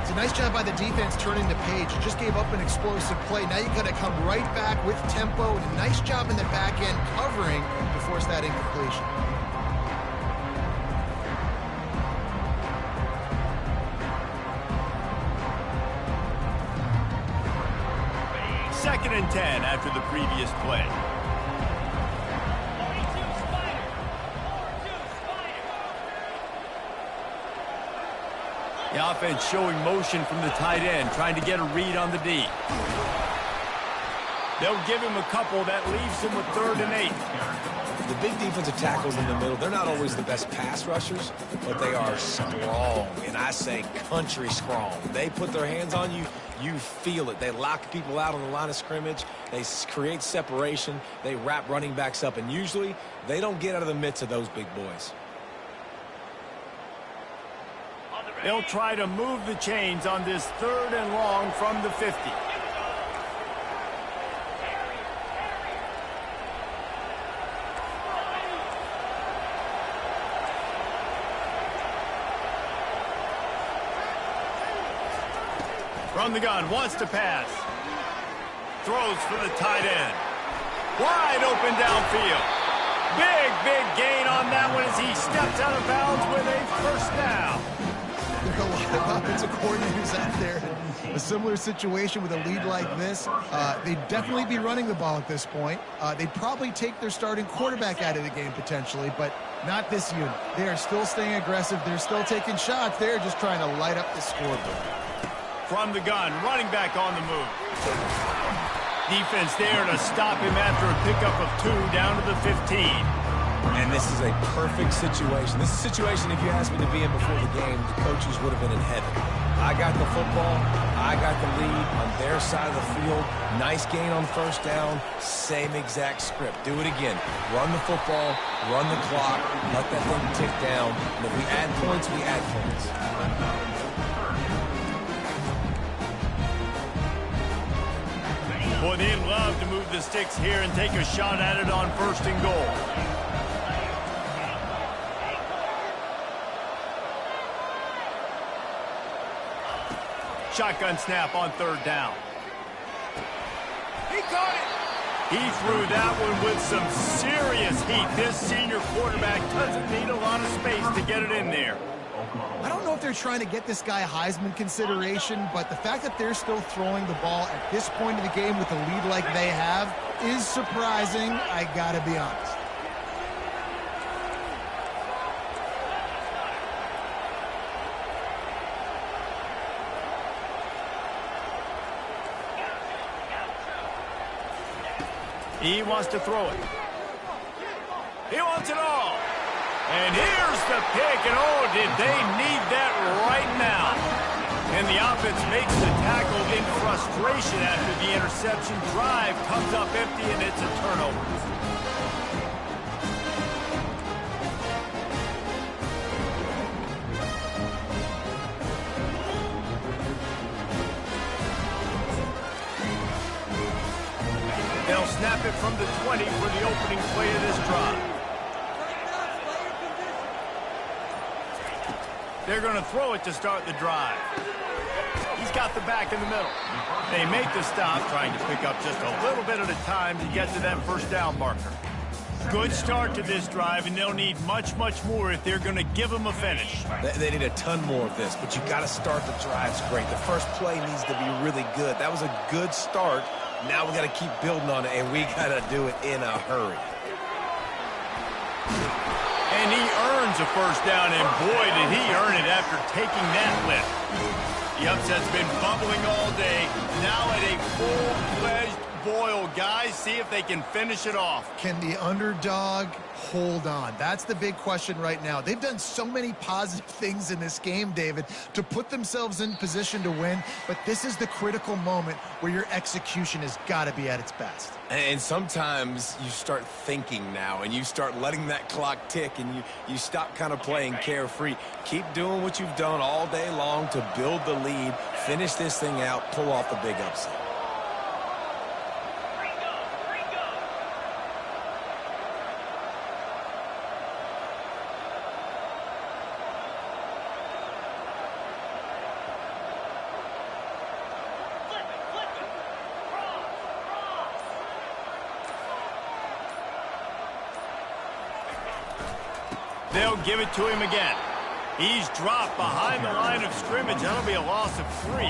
It's a nice job by the defense turning the page. You just gave up an explosive play. Now you got to come right back with tempo. And a nice job in the back end covering to force that incompletion. Second and 10 after the previous play. The offense showing motion from the tight end, trying to get a read on the D. They'll give him a couple. That leaves him with 3rd and 8. The big defensive tackles in the middle, they're not always the best pass rushers, but they are strong, and I say country strong. They put their hands on you, you feel it. They lock people out on the line of scrimmage. They create separation. They wrap running backs up, and usually they don't get out of the midst of those big boys. They'll try to move the chains on this 3rd and long from the 50. From the gun, wants to pass. Throws for the tight end. Wide open downfield. Big gain on that one as he steps out of bounds with a first down. There are a lot of offensive coordinators out there. A similar situation with a lead like this. They'd definitely be running the ball at this point. They'd probably take their starting quarterback out of the game potentially, but not this unit. They are still staying aggressive. They're still taking shots. They're just trying to light up the scoreboard. From the gun, running back on the move. Defense there to stop him after a pickup of 2 down to the 15. And this is a perfect situation. This is a situation, if you asked me to be in before the game, the coaches would have been in heaven. I got the football. I got the lead on their side of the field. Nice gain on first down. Same exact script. Do it again. Run the football. Run the clock. Let that thing tick down. And if we add points, we add points. Boy, they'd love to move the sticks here and take a shot at it on 1st and goal. Shotgun snap on 3rd down. He caught it. He threw that one with some serious heat. This senior quarterback doesn't need a lot of space to get it in there. I don't know if they're trying to get this guy Heisman consideration, but the fact that they're still throwing the ball at this point of the game with a lead like they have is surprising, I gotta be honest. He wants to throw it. He wants it all. And here's the pick, and oh, did they need that right now. And the offense makes the tackle in frustration after the interception. Drive comes up empty, and it's a turnover. They'll snap it from the 20 for the opening play of this drive. They're going to throw it to start the drive. He's got the back in the middle. They make the stop, trying to pick up just a little bit at a time to get to that first down marker. Good start to this drive, and they'll need much more if they're going to give them a finish. They need a ton more of this, but you got to start the drives great. The first play needs to be really good. That was a good start. Now we got to keep building on it, and we got to do it in a hurry. And he earns a first down, and boy, did he earn it after taking that lift. The upset's been bubbling all day. Now at a full-fledged boil. Guys, see if they can finish it off. Can the underdog hold on? That's the big question right now. They've done so many positive things in this game, David, to put themselves in position to win, but this is the critical moment where your execution has got to be at its best. And sometimes you start thinking now, and you start letting that clock tick, and you stop kind of playing carefree. Keep doing what you've done all day long to build the lead, finish this thing out, pull off the big upset. They'll give it to him again. He's dropped behind the line of scrimmage. That'll be a loss of 3.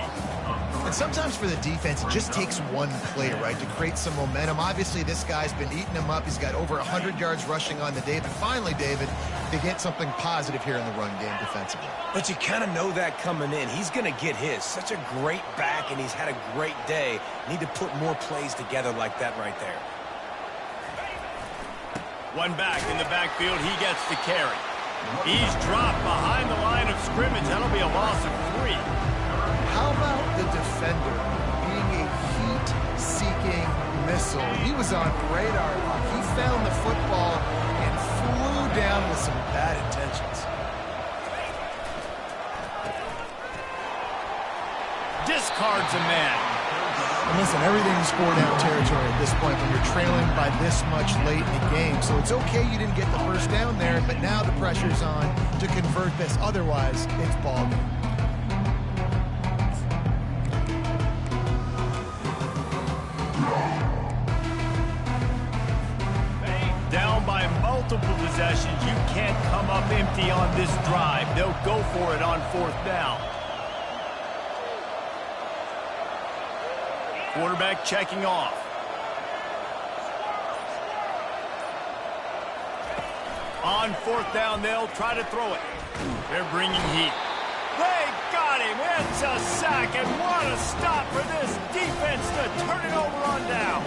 And sometimes for the defense, it just takes one play, right, to create some momentum. Obviously, this guy's been eating them up. He's got over 100 yards rushing on the day. But finally, David, they get something positive here in the run game defensively. But you kind of know that coming in. He's going to get his. Such a great back, and he's had a great day. Need to put more plays together like that right there. One back in the backfield. He gets the carry. He's dropped behind the line of scrimmage. That'll be a loss of 3. How about the defender being a heat-seeking missile? He was on radar lock. He found the football and flew down with some bad intentions. Discards a man. And listen, everything's 4-down territory at this point when you're trailing by this much late in the game. So it's okay you didn't get the first down there, but now the pressure's on to convert this. Otherwise, it's ball game. Down by multiple possessions. You can't come up empty on this drive. They'll go for it on 4th down. Quarterback checking off. On 4th down, they'll try to throw it. They're bringing heat. They got him. It's a sack, and what a stop for this defense to turn it over on down.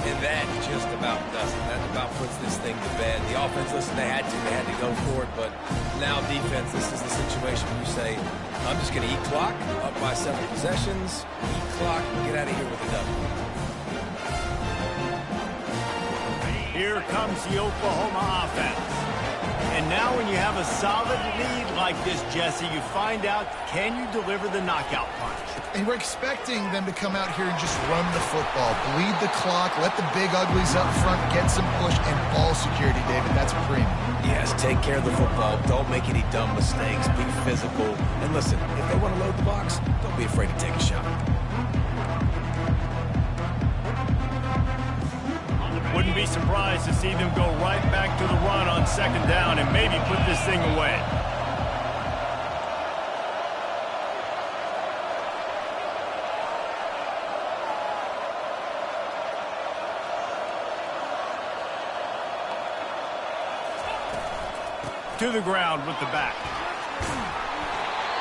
And that just about does it. That about puts this thing to bed. The offense, listen, they had to go for it, but now defense, this is the situation where you say, I'm just going to eat clock, up by 7 possessions, eat clock, get out of here with a W. Here comes the Oklahoma offense. And now when you have a solid lead like this, Jesse, you find out, can you deliver the knockout punch? And we're expecting them to come out here and just run the football, bleed the clock, let the big uglies up front, get some push, and ball security, David. That's a premium. Yes, take care of the football. Don't make any dumb mistakes. Be physical. And listen, if they want to load the box, don't be afraid to take a shot. Wouldn't be surprised to see them go right back to the run on 2nd down and maybe put this thing away. To the ground with the back.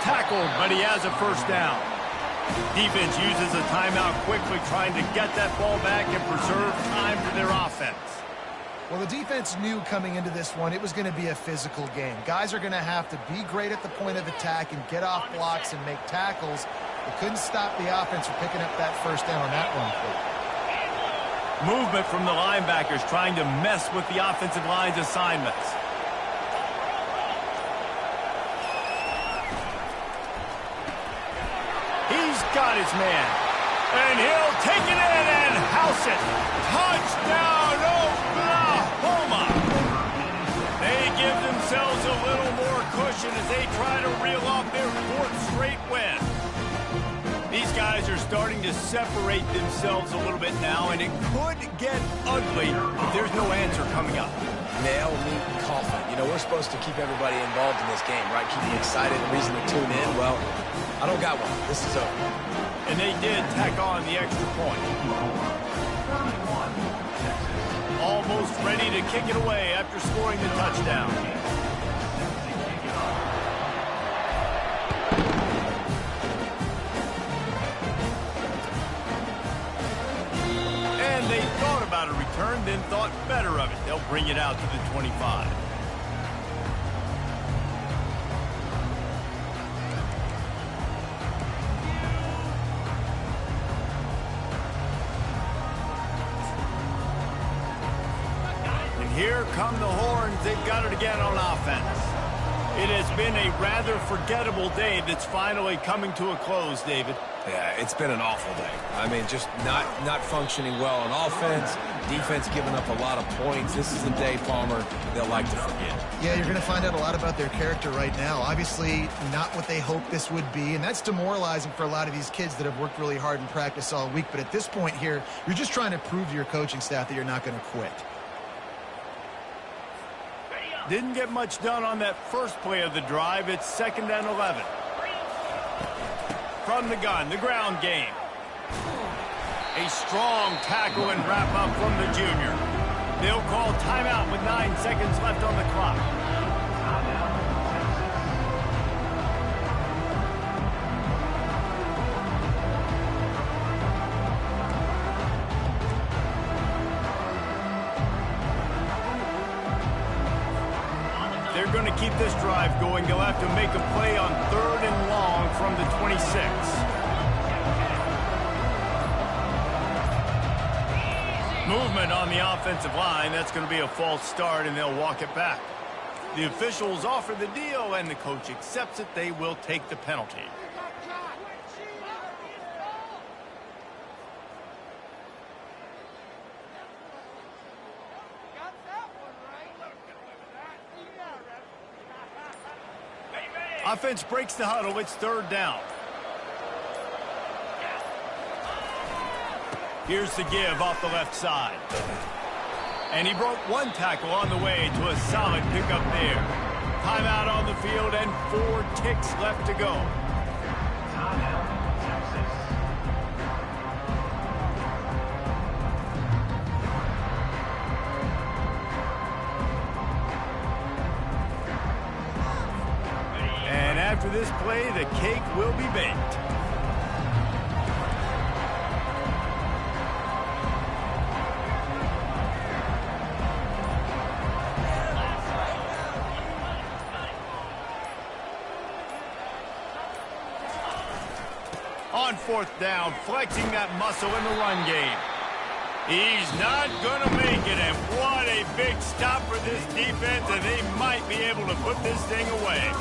Tackled, but he has a first down. Defense uses a timeout quickly, trying to get that ball back and preserve time for their offense. Well, the defense knew coming into this one it was going to be a physical game. Guys are going to have to be great at the point of attack and get off blocks and make tackles. They couldn't stop the offense from picking up that first down on that run play. Movement from the linebackers trying to mess with the offensive line's assignments. He's got his man. And he'll take it in and house it. Touchdown, Oklahoma. They give themselves a little more cushion as they try to reel off their 4th straight win. These guys are starting to separate themselves a little bit now, and it could get ugly if there's no answer coming up. Nail, meat, coffin. You know, we're supposed to keep everybody involved in this game, right? Keep them excited and reason to tune in. Well, I don't got one. This is over. And they did tack on the extra point. All almost ready to kick it away after scoring the touchdown. And they thought about a return, then thought better of it. They'll bring it out to the 25. Here come the horns. They've got it again on offense. It has been a rather forgettable day that's finally coming to a close, David. Yeah, it's been an awful day. I mean, just not functioning well on offense. Defense giving up a lot of points. This is a day, Palmer, they'll like to forget. Yeah, you're going to find out a lot about their character right now. Obviously, not what they hoped this would be, and that's demoralizing for a lot of these kids that have worked really hard in practice all week. But at this point here, you're just trying to prove to your coaching staff that you're not going to quit. Didn't get much done on that first play of the drive. It's 2nd and 11. From the gun, the ground game. A strong tackle and wrap up from the junior. They'll call timeout with 9 seconds left on the clock. They're going to keep this drive going. They'll have to make a play on 3rd and long from the 26. Movement on the offensive line. That's going to be a false start, and they'll walk it back. The officials offer the deal, and the coach accepts it. They will take the penalty. Offense breaks the huddle. It's 3rd down. Here's the give off the left side. And he broke 1 tackle on the way to a solid pickup there. Timeout on the field and 4 ticks left to go. And after this play, the cake will be baked. On 4th down, flexing that muscle in the run game. He's not going to make it, and what a big stop for this defense, and they might be able to put this thing away.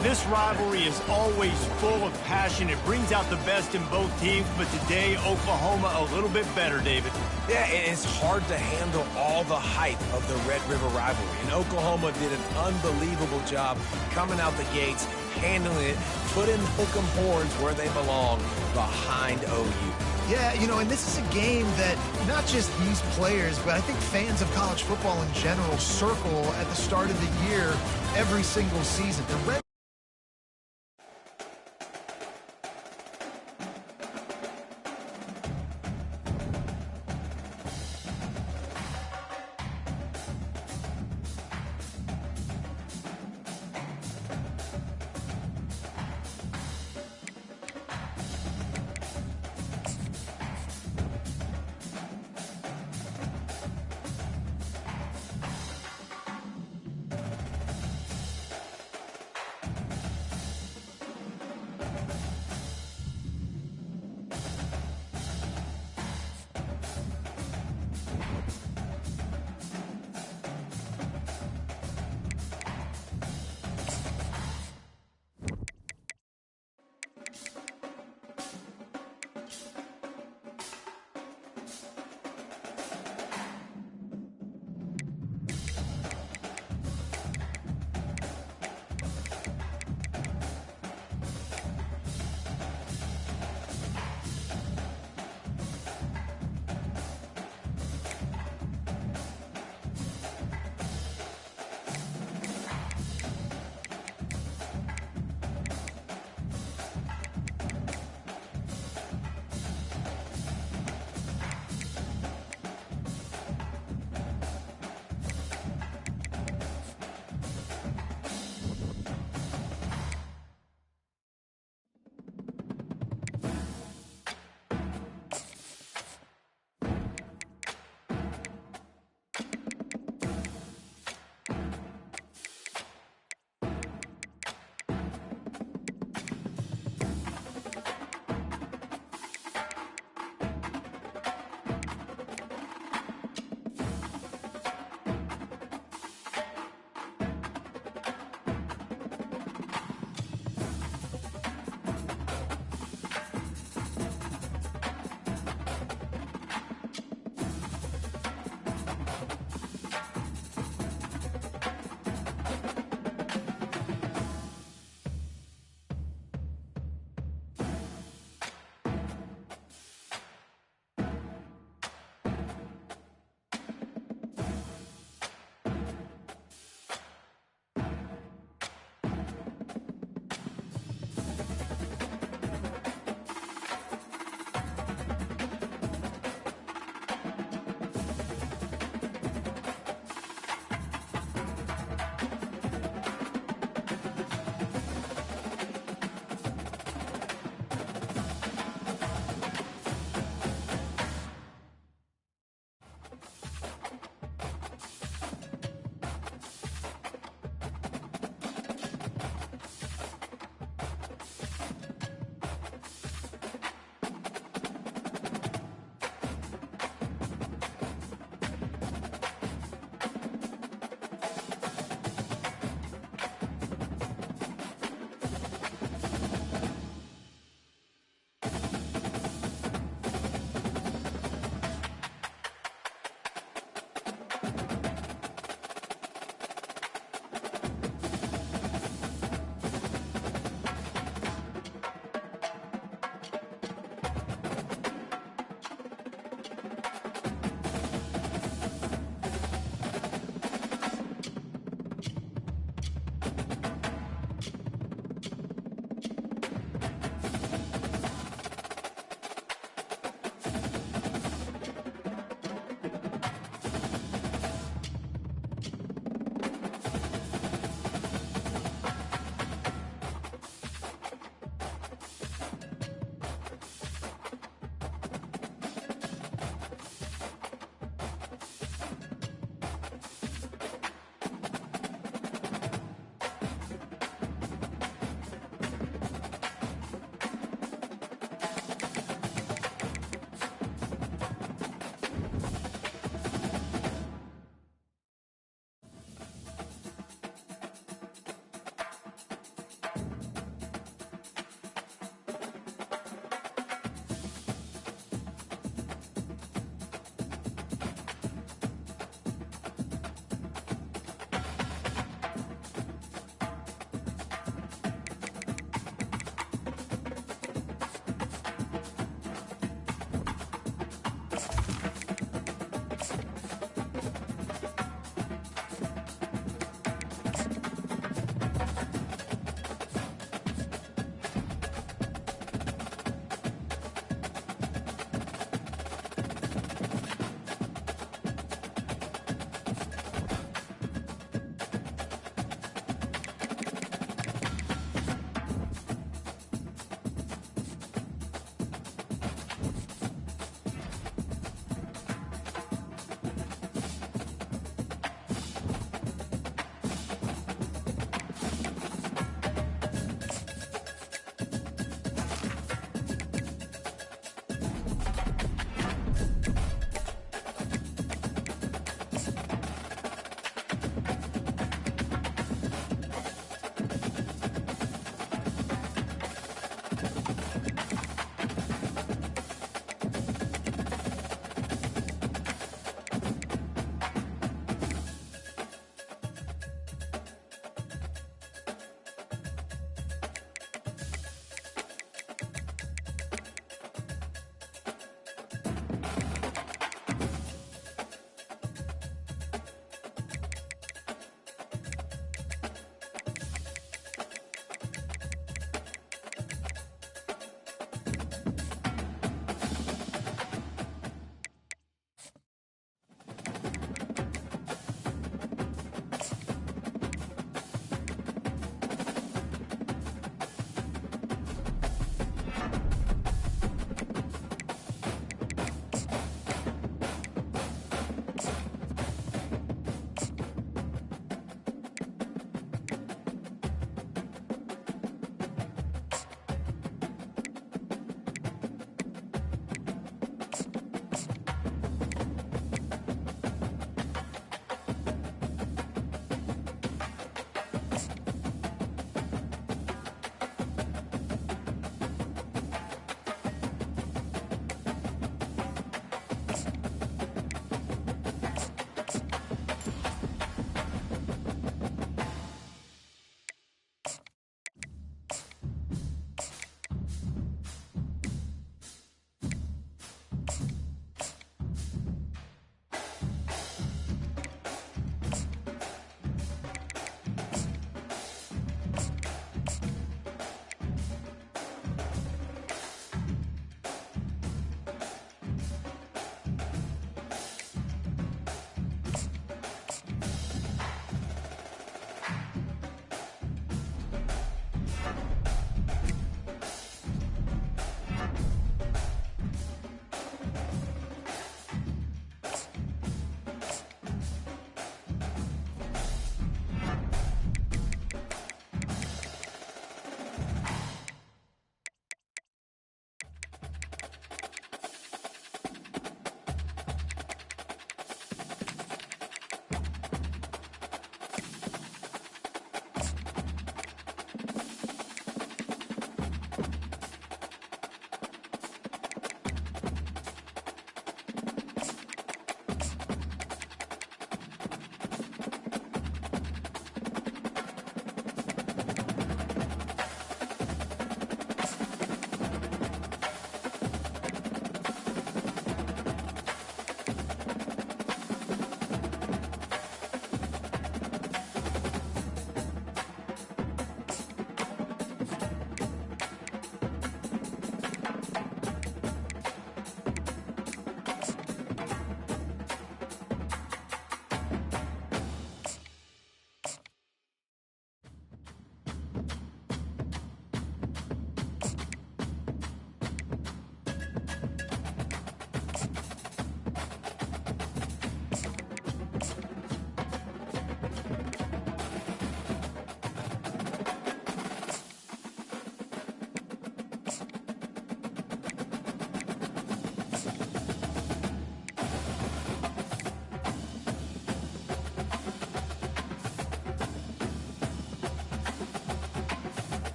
This rivalry is always full of passion. It brings out the best in both teams, but today, Oklahoma a little bit better, David. Yeah, it's hard to handle all the hype of the Red River rivalry, and Oklahoma did an unbelievable job coming out the gates, handling it, putting hook 'em horns where they belong, behind OU. Yeah, you know, and this is a game that not just these players, but I think fans of college football in general circle at the start of the year every single season. The Red